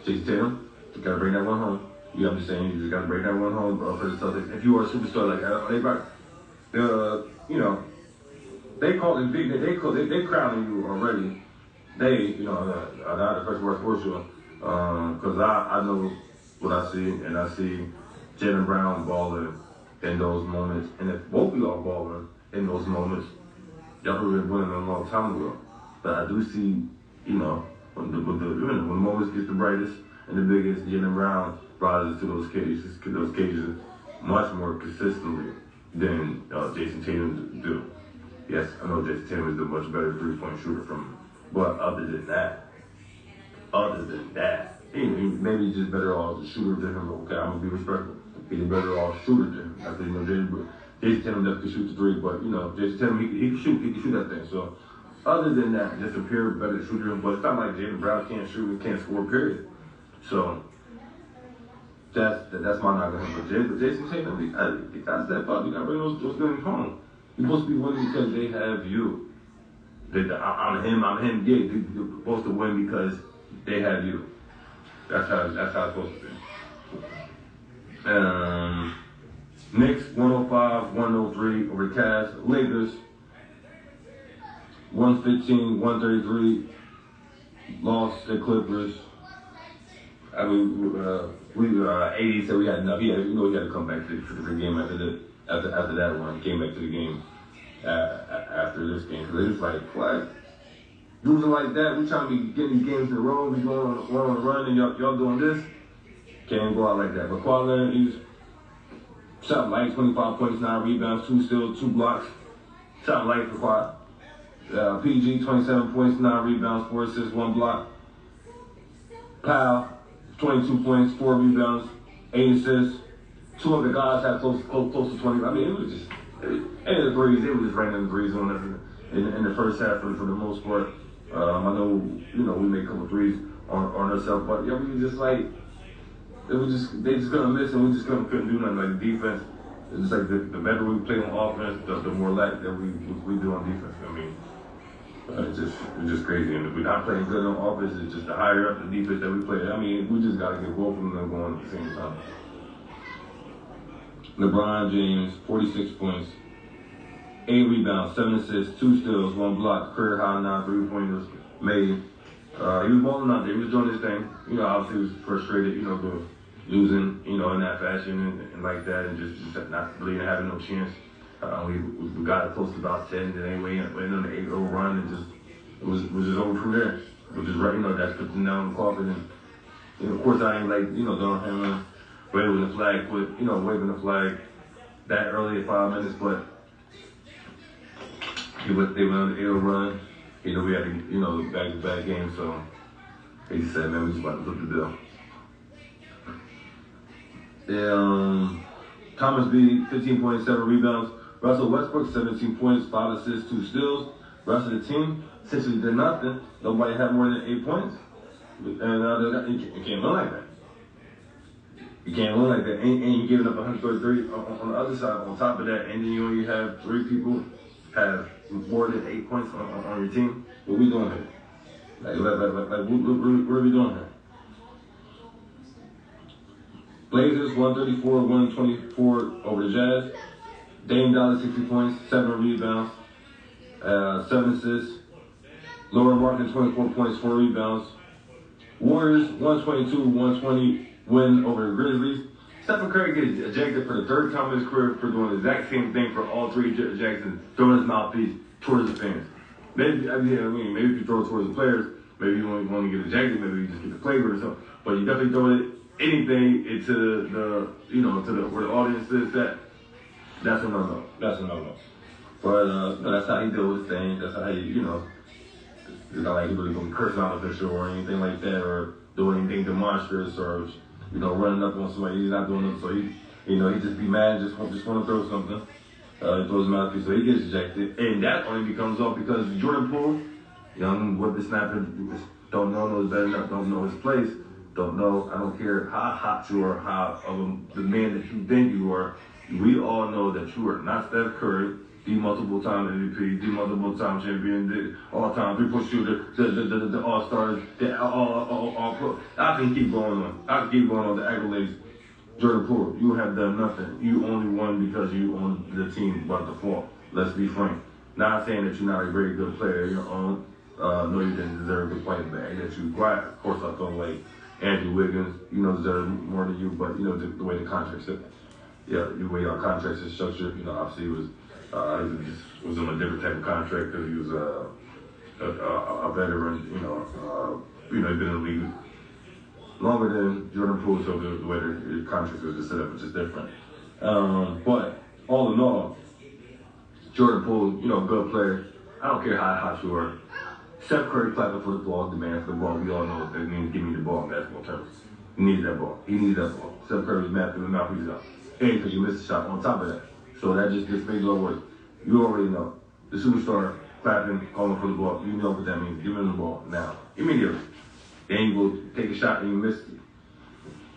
Jason Tatum, you gotta bring that one home. You understand? You just gotta bring that one home for the Celtics. If you are a superstar like that, they call it big. They crowning you already. They, I had the first word for you, because I know what I see, and I see Jaylen Brown balling in those moments. And if both of y'all balling in those moments, y'all would have been winning a long time ago. But I do see, when the moments get the brightest and the biggest, Jaylen Brown rises to those cages much more consistently than Jason Tatum do. Yes, I know Jason Tatum is a much better three-point shooter but other than that, maybe he's just better off a shooter than him. Okay, I'm gonna be respectful. He's a better off shooter than him. After Jason Tatum definitely shoot the three, but Jason Tatum he can shoot that thing. So other than that, just a pure better shooter. But it's not like Jaylen Brown can't shoot and can't score. Period. So that's my knock on him. But Jason Tatum, he got to step up. You got to bring those games home. You're supposed to be winning because they have you. I'm him. Yeah, you're supposed to win because they have you. That's how it's supposed to be. Knicks 105-103 over the Cavs. Lakers 115-133 lost the Clippers. I mean, AD said we had enough. He had to come back to the game after that one. He came back to the game after this game, because it was like, what? Losing like that, we trying to be getting games in a row, we going on a run, and y'all doing this? Can't go out like that. But Kawhi Leonard, he's shot light, 25 points, 9 rebounds, 2 steals, 2 blocks. Shot light for Kawhi. PG, 27 points, 9 rebounds, 4 assists, 1 block. Powell, 22 points, 4 rebounds, 8 assists. 2 of the guys had close to 20. I mean, it was just, and the threes, it was just raining the threes on us in the first half for the most part. I know, we made a couple threes on ourselves, but we were just like, they just couldn't miss, and we just couldn't do nothing. Like the defense, it's just like the better we play on offense, the more lack that we do on defense. I mean, It's just crazy. And if we're not playing good on offense, it's just the higher up the defense that we play. I mean, we just got to get both of them going at the same time. LeBron James, 46 points, 8 rebounds, 7 assists, 2 steals, 1 block, career high 9 3-pointers made. He was balling out there. He was doing his thing. You know, obviously he was frustrated, you know, for losing, you know, in that fashion and like that, and just not really having no chance. We got close to about 10, then anyway, went on the 8-0 run, and it was just over from there. It was just right, you know, that's putting down the coffin. And you know, of course, I ain't like, you know, throwing him waving the flag, waving the flag that early at 5 minutes, but they went on the 8-0 run. You know, we had a, back-to-back game, so he said, man, we just about to flip the bill. Thomas B, 15.7 rebounds. Russell Westbrook, 17 points, 5 assists, 2 steals. Rest of the team essentially did nothing. Nobody had more than 8 points. And you can't win like that. You can't win like that. And you're giving up 133 on the other side on top of that. And then you only have 3 people have more than 8 points on your team. What we doing here? What are we doing here? Blazers 134, 124 over the Jazz. Dame Dollar 60 points, 7 rebounds, 7 assists. Lauren Martin 24 points, 4 rebounds. Warriors 122-120 win over the Grizzlies. Stephen Curry gets ejected for the 3rd time in his career for doing the exact same thing for all 3 ejections, throwing his mouthpiece towards the fans. Maybe if you throw it towards the players, maybe you want to get ejected, maybe you just get the flavor or something. But you definitely throw it anything into where the audience is at. That's a no-no. That's a no-no. But that's how he deal with his thing. That's how he, it's not like he really gonna curse out official or anything like that, or do anything demonstrous, or running up on somebody. He's not doing it, so he just be mad, just want to throw something. He throws him out, so he gets ejected, and that only becomes off because Jordan Poole, young whippersnapper, don't know, knows better enough, don't know his place, don't know. I don't care how hot you are, how of the man that you think you are. We all know that you are not Steph Curry, the multiple-time MVP, the multiple-time champion, the all-time three-point shooter, the all-stars, the all-pro. I can keep going on. I can keep going on the accolades. Jordan Poole, you have done nothing. You only won because you own the team by default. Let's be frank. Not saying that you're not a very good player of your own. No, you didn't deserve the fight back that you got. Of course, I feel like Andrew Wiggins, deserve more than you, but the way the contract's the way our contracts is structured, obviously he was on a different type of contract because he was a veteran, he'd been in the league longer than Jordan Poole, so the way the contracts was just set up was just different. But all in all, Jordan Poole, good player. I don't care how hot you are. Steph Curry clapping for the ball, demanding for the ball. We all know what that means. Give me the ball in basketball terms. He needed that ball. He needed that ball. Steph Curry was mad for the mouth he's out. And because you missed a shot on top of that. So that just makes it all worse. You already know. The superstar clapping, calling for the ball. You know what that means. Give him the ball now. Immediately. Then you go take a shot and you missed it.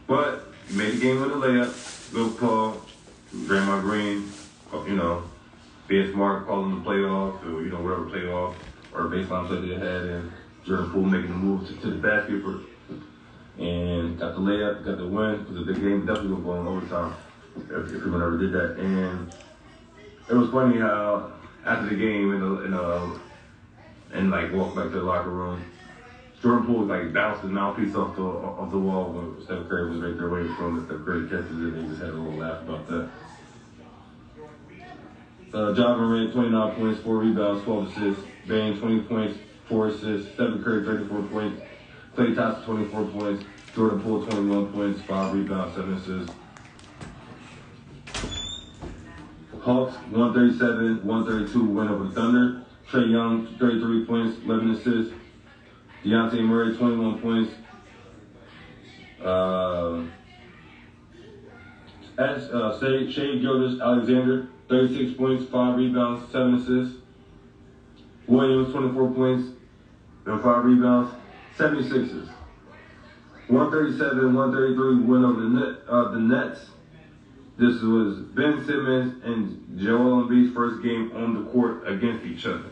But you made the game with a layup. Good call. Draymond Green, being smart, calling the playoff, or whatever playoff or baseline play they had, and Jordan Poole making the move to the basket and got the layup, got the win, because the game definitely was going overtime if anyone ever did that. And it was funny how after the game and walked back to the locker room, Jordan Poole bounced his mouthpiece off the wall when Steph Curry was right there waiting for him, and Steph Curry catches it, and he just had a little laugh about that. Ja Morant, 29 points, 4 rebounds, 12 assists. Bane, 20 points, 4 assists. Stephen Curry, 34 points. Klay Thompson, 24 points. Jordan Poole, 21 points, 5 rebounds, 7 assists. Hawks, 137-132 win over the Thunder. Trae Young, 33 points, 11 assists. Dejounte Murray, 21 points. Shai Gilgeous-Alexander, 36 points, 5 rebounds, 7 assists. Williams, 24 points and 5 rebounds. 76ers. 137-133 win over the Nets. This was Ben Simmons and Joel Embiid's first game on the court against each other.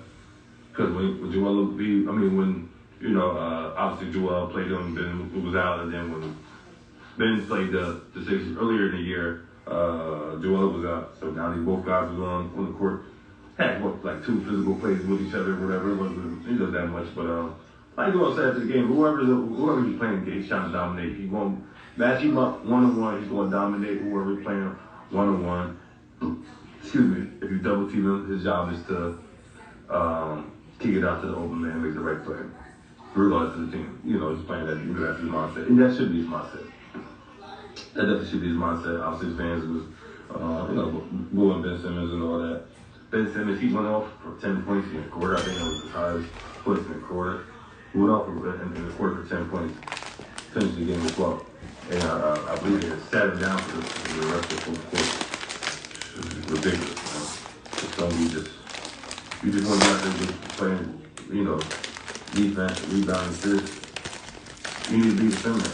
Because when Joel Embiid, when obviously Joel played him, Ben was out, and then when Ben played the Sixers earlier in the year, Joel was out. So now these both guys was on the court. Had like 2 physical plays with each other, whatever. It wasn't that much, but like Joel said after the game, whoever he's playing, he's trying to dominate. He won't match him up 1-on-1. He's going to dominate whoever he's playing 1-on-1. Excuse me. If you double team him, his job is to kick it out to the open man, make the right play, regardless of the team. He's playing that. That's his mindset, and that should be his mindset. That definitely should be his mindset. Obviously, his fans was, booing Ben Simmons and all that. Ben Simmons, he went off for 10 points in the quarter. I think that was the highest points in the quarter. He went off in the quarter for 10 points. Finished the game as well. And I believe they sat him down for the rest of the fourth quarter. It's ridiculous, man. It's going to be just, you just want to out there just playing, defense, rebounding, assists. You need to be the center.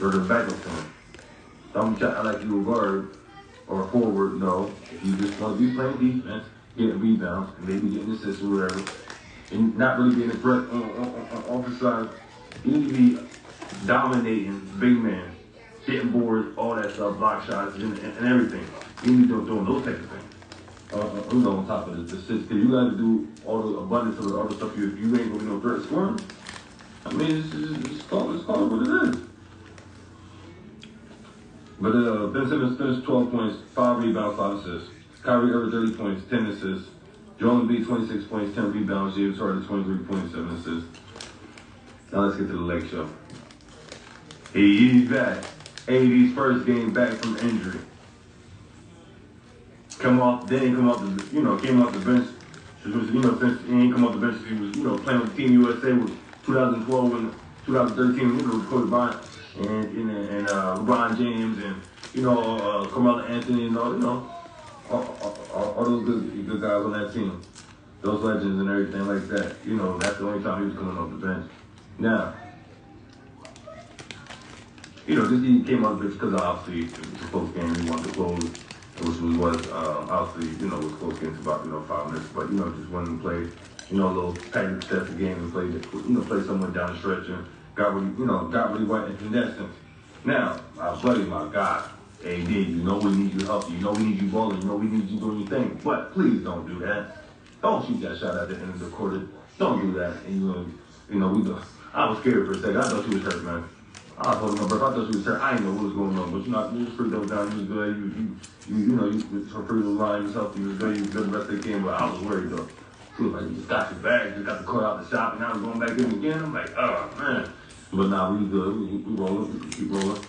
Or the backup center. Don't try like you a guard or a forward, no. If you just want to be playing defense, getting rebounds, and maybe getting assists or whatever, and not really being a threat on offensive side, you need to be dominating big man, getting boards, all that stuff, block shots, and everything. You need to be doing those types of things. On top of the assists, because you got to do all the abundance of the other stuff. You ain't going to be no threat scoring. It's call it what it is. But Ben Simmons finished 12 points, 5 rebounds, 5 assists. Kyrie Irving 30 points, 10 assists. Joel Embiid 26 points, 10 rebounds. James Harden 23 points, 7 assists. Now let's get to the leg show. He's back. AD's first game back from injury. Came off the bench. Since he ain't come off the bench. He was, playing with Team USA with 2012 and 2013. With Kobe Bryant and LeBron James and Carmelo Anthony and all those good guys on that team, those legends and everything like that. That's the only time he was coming off the bench. Now, he came off the bench because obviously it was a close game. He wanted to close, which was obviously was close game to about 5 minutes, but just wanted to play a little package test game and play someone down the stretch and got really right incandescent. Now, my buddy, my guy, AD, we need you healthy. We need you balling. We need you doing your thing. But please don't do that. Don't shoot that shot at the end of the quarter. Don't do that. And I was scared for a second. I thought she was hurt, man. I told him, I thought she was hurt. I didn't know what was going on, but you just freaked those down. You was good. You free the line yourself. You was good. You was good the rest of the game. But I was worried though. He was like, you just got your bag. You got the court out the shop, and now we're going back in again. I'm like, oh man. But nah, we good. We rolling. We keep rolling.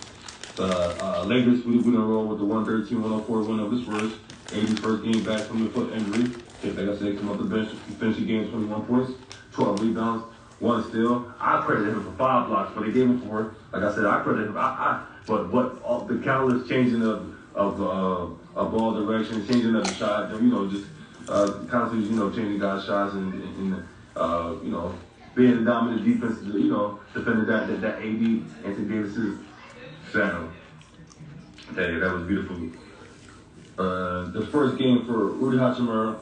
Lakers, we done roll with the 113-104 win of the Spurs. AD's first game back from the foot injury. Like I said, come off the bench. He finished the game 21 points, 12 rebounds, 1 steal. I credited him for 5 blocks, but they gave him 4. Like I said, I credited him. But what the countless changing of ball direction, changing of the shot, just constantly, changing guys' shots and being the dominant defense, defending that AD, Anthony Davis's sound. Hey, that was beautiful. The first game for Rudy Hachimura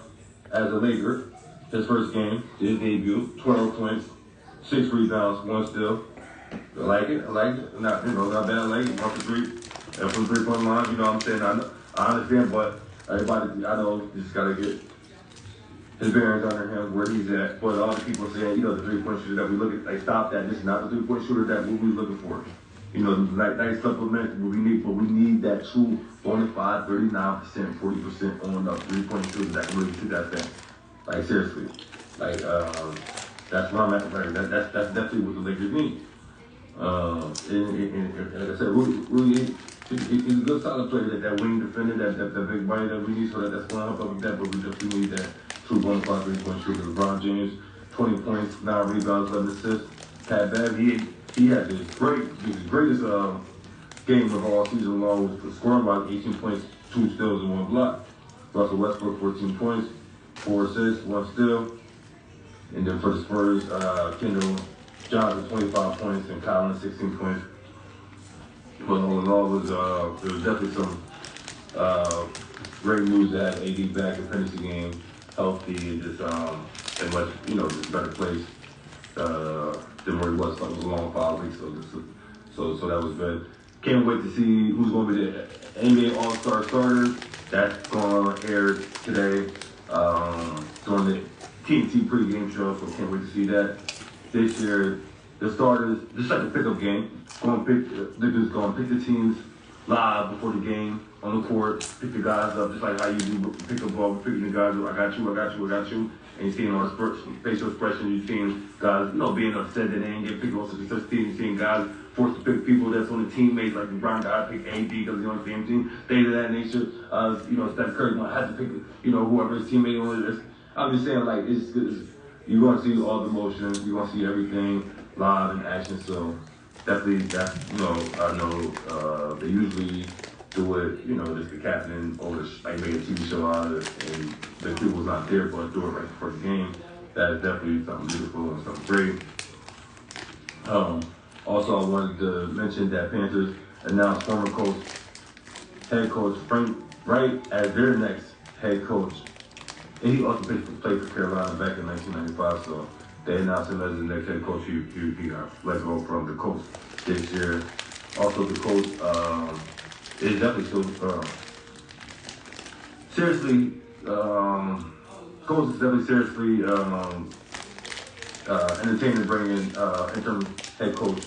as a Laker, his first game, his debut, 12 points, 6 rebounds, 1 steal. I like it. Not bad. I like it. 1 for 3. And from 3-point line, what I'm saying? I understand, but everybody, I know, just gotta get his bearings under him, where he's at. But all the people saying, the 3-point shooter that we look at, like, stop that. This is not the 3-point shooter that we're looking for. Nice supplement, but we need that true 25, 39%, 40% on the 3-point shooter that can really shoot that thing. Like, seriously. Like, that's where I'm at. Right? That's definitely what the Lakers need. And like I said, Rudy, he's a good solid player, that wing defender, that big body that we need, so that's going to help us with that, but we definitely need that true 25, 3-point shooter. LeBron James, 20 points, 9 rebounds, 11 assists. Pat Bev, he had his greatest game of all season long, was scoring by 18 points, 2 steals, and 1 block. Russell Westbrook, 14 points, 4 assists, 1 steal. And then for the Spurs, Kendall Johnson, 25 points, and Collins, 16 points. But all in all, there was definitely some great news that AD back and finished the game healthy and just a much, just better place than where it was. It was a long 5 weeks, so that was good. Can't wait to see who's going to be the NBA All-Star starters. That's going to air today during the TNT pregame show, so can't wait to see that. This year, the starters, just like a pickup game, they're just going to pick the teams live before the game on the court, pick the guys up, just like how you do pick up ball, picking the guys up, I got you. And you're seeing all the facial expressions, you're seeing guys, being upset that they didn't get picked off the such team, you're seeing guys forced to pick people that's on the teammates, like LeBron got to pick AD because they're on the same team, things of that nature. Steph Curry had to pick, whoever his teammate was. I'm just saying, like, you're going to see all the emotions, you're going to see everything live in action, so definitely, that's, I know they usually do it, just the captain or like make a TV show out of it, and the people's not there, but do it right before the game. That is definitely something beautiful and something great. Also, I wanted to mention that Panthers announced former head coach Frank Wright as their next head coach. And he also played for Carolina back in 1995, so they announced him as the next head coach. He got let go from the coach this year. Also, the coach is definitely still seriously. Coach is definitely seriously entertaining bringing interim head coach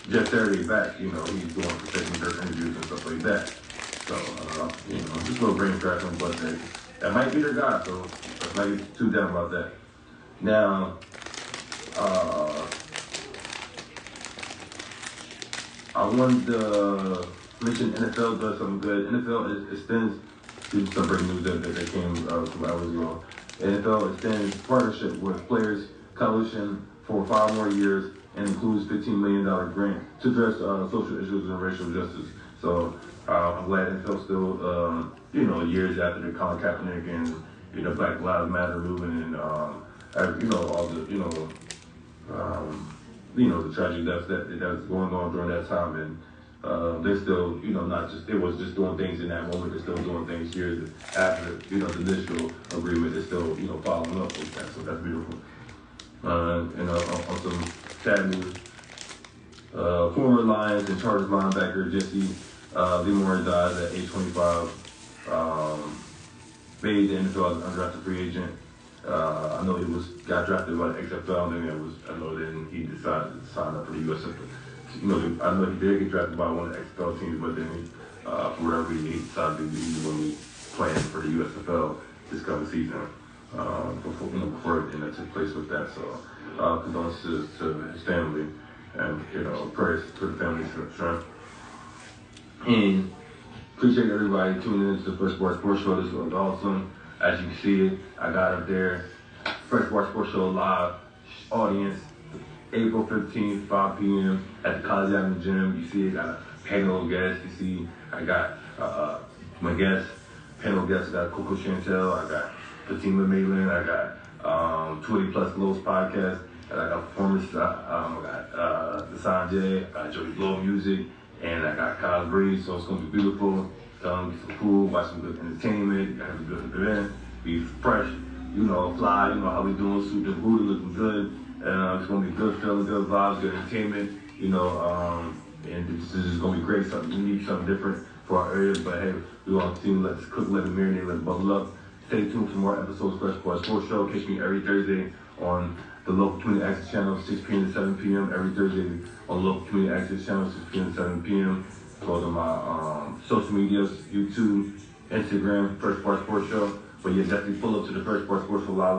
Jeff Saturday back. He's doing professional interviews and stuff like that. So just a little brain cracking, but that might be their guy. So let's not get too down about that. Now, I wanted to mention NFL does something good. NFL extends, some breaking news that came some hours ago. NFL extends partnership with Players Coalition for 5 more years and includes $15 million grant to address social issues and racial justice. So I'm glad NFL still, years after the Colin Kaepernick and Black Lives Matter movement and all the the tragic deaths that was going on during that time, and they're still, not just, it was just doing things in that moment, they're still doing things years after, the initial agreement, they're still, following up with that, so that's beautiful. And on some sad news, former Lions and Chargers linebacker Jesse Limore died at age 25, made the NFL as an undrafted free agent. I know he got drafted by the XFL, and then he decided to sign up for the USFL. I know he did get drafted by one of the XFL teams, but then for whatever reason, he decided to be playing for the USFL this coming season. Before it took place with that, so condolences to his family, and prayers for the family's strength. And appreciate everybody tuning in to the Fresh Bar Sports Show. This was awesome. As you can see it, I got up there. Fresh Bar Sports Show live audience, April 15th, 5 p.m. at the College Avenue Gym. You see, I got a panel of guests. You see, I got my panel guests. I got Coco Chantel. I got Fatima Malin. I got 20 Plus Lows podcast. And I got performance. I got the Sanjay. I got Joey Blow Music. And I got Kyle Breeze. So it's going to be beautiful. Get some food, watch some good entertainment, have a good event, be fresh, fly, how we doing, suit the booty looking good, and it's gonna be good feeling, good vibes, good entertainment, and this is just gonna be great, something unique, something different for our area, but hey, we want to continue, let's cook, let it marinate, let's bubble up. Stay tuned for more episodes of Fresh Bar Sports Show. Catch me every Thursday on the local community access channel, 6 p.m. to 7 p.m. every Thursday on local community access channel, 6 p.m. to 7 p.m. Go to my social medias, YouTube, Instagram, Fresh Bar Sports Show. But yeah, definitely pull up to the Fresh Bar Sports Show live